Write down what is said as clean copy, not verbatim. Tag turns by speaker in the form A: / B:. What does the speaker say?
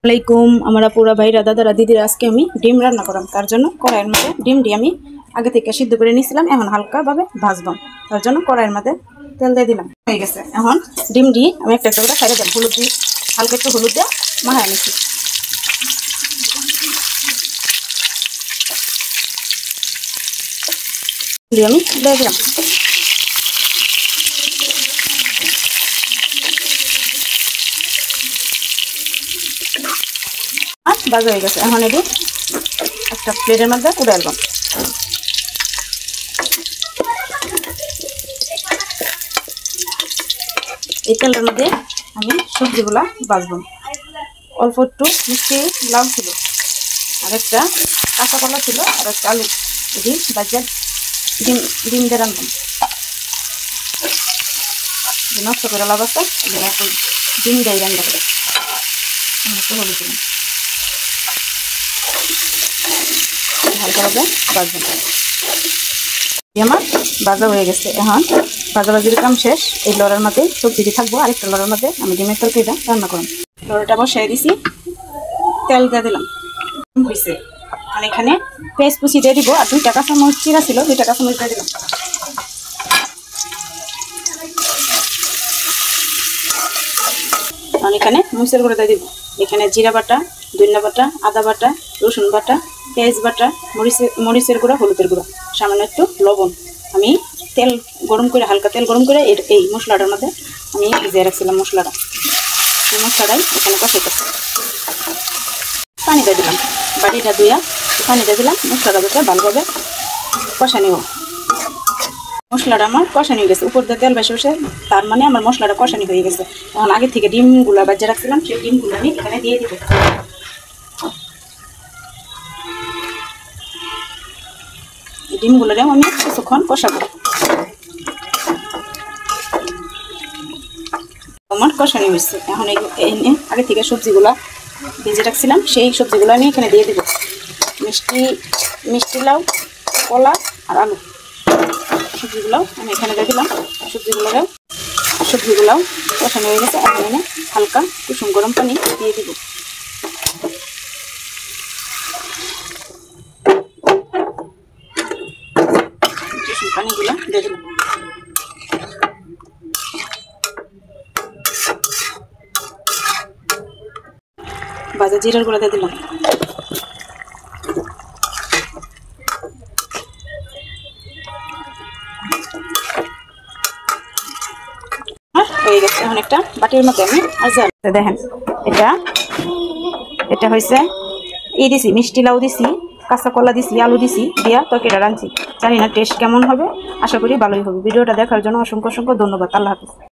A: আলাইকুম আমরা পুরা ভাইরা দাদারা দিদিরা আজকে আমি ডিম রান্না করলাম। তার জন্য কড়াইয়ের মধ্যে ডিমটি আমি আগে থেকে সিদ্ধ করে নিয়েছিলাম, এখন হালকাভাবে ভাজলাম। তার জন্য কড়াইয়ের মধ্যে তেল দিয়ে দিলাম, হয়ে গেছে। এখন ডিমটি আমি একটা একটা করে সাইডে দেব, হলুদ দিয়ে হালকা একটু হলুদ দিয়ে মাখায় নিচ্ছি। আমি দিয়ে দিলাম, ভাজা হয়ে গেছে। এখন এটি একটা প্লেটের মধ্যে উঠে আনলাম। এই তেলের মধ্যে আমি সবজিগুলা ভাজবো। অল্প একটু মিষ্টি লাউ ছিল, আর একটা কাঁচা কলা ছিল, আর একটা আলু। এটি বাজার ডিম ডিম দিয়ে রাখলাম, নষ্ট করে লাভ আছে। ডিম দিয়ে রান্না করে একটু হলুদ দিলাম, ভালোভাবে ভাজবেন। আমার ভাজা হয়ে গেছে। এখন ভাজাভাজির কাম শেষ। এই লড়ার মধ্যে সবজি থাকবো, আরেকটা লড়ার মধ্যে আমি ডিমের তরকারিটা রান্না করলাম। লড়াটা বসাই দিছি, তেল দিয়ে দিলাম, হয়েছে। আর এখানে পেঁয়াজ কুচি দিয়ে দিব, আর 2টা কাঁচামরিচ চিরা ছিল, 2টা কাঁচামরিচ দিয়ে দিলাম। আর এখানে মরিচের গুঁড়ো দিয়ে দিব। এখানে জিরা বাটা, ধনিয়া বাটা, আদা বাটা, রসুন বাটা, পেঁয়াজ বাটা, মরিচের গুঁড়া, হলুদের গুঁড়া, সামান্য একটু লবণ। আমি তেল গরম করে, হালকা তেল গরম করে এই মশলাটার মধ্যে আমি ভিজিয়ে রাখছিলাম। মশলাটা, এই মশলাটাই এখানে কষাইতেছি। পানি দিয়ে দিলাম, বাটিটা ধুইয়া পানি দিয়ে দিলাম। মশলাটা যাতে ভালোভাবে কষা নিব। মশলাটা আমার কষানি হয়ে গেছে, উপর দিয়ে তেল বেশি বসে, তার মানে আমার মশলাটা কষানি হয়ে গেছে। এখন আগে থেকে ডিমগুলো বাজিয়ে রাখছিলাম, সেই ডিমগুলো আমি এখানে দিয়ে দিব। ডিমগুলোরেও আমি কিছুক্ষণ কষাবো। আমার কষানি হয়েছে। এখন এই আগে থেকে সবজিগুলা ভেজে রাখছিলাম, সেই সবজিগুলো আমি এখানে দিয়ে দিব। মিষ্টি লাউ, কলা আর আলু, সবজিগুলোও আমি এখানে দিয়ে দিলাম। সবজিগুলোও কষানো হয়ে গেছে। এখন এনে হালকা কুসুম গরম পানি দিয়ে দিব। কুসুম পানিগুলো দিয়ে দিলাম। ভাজা জিরার গুঁড়া দিয়ে দিলাম। হয়ে গেছে। এখন একটা বাটির মধ্যে আমি দেখেন, এটা হয়েছে দিছি, মিষ্টি লাউ দিছি, কাঁচা কলা দিছি, আলু দিছি, দিয়া তরকারিটা রাঁধছি। জানি না টেস্ট কেমন হবে, আশা করি ভালোই হবে। ভিডিওটা দেখার জন্য অসংখ্য ধন্যবাদ। আল্লাহ হাফিজ।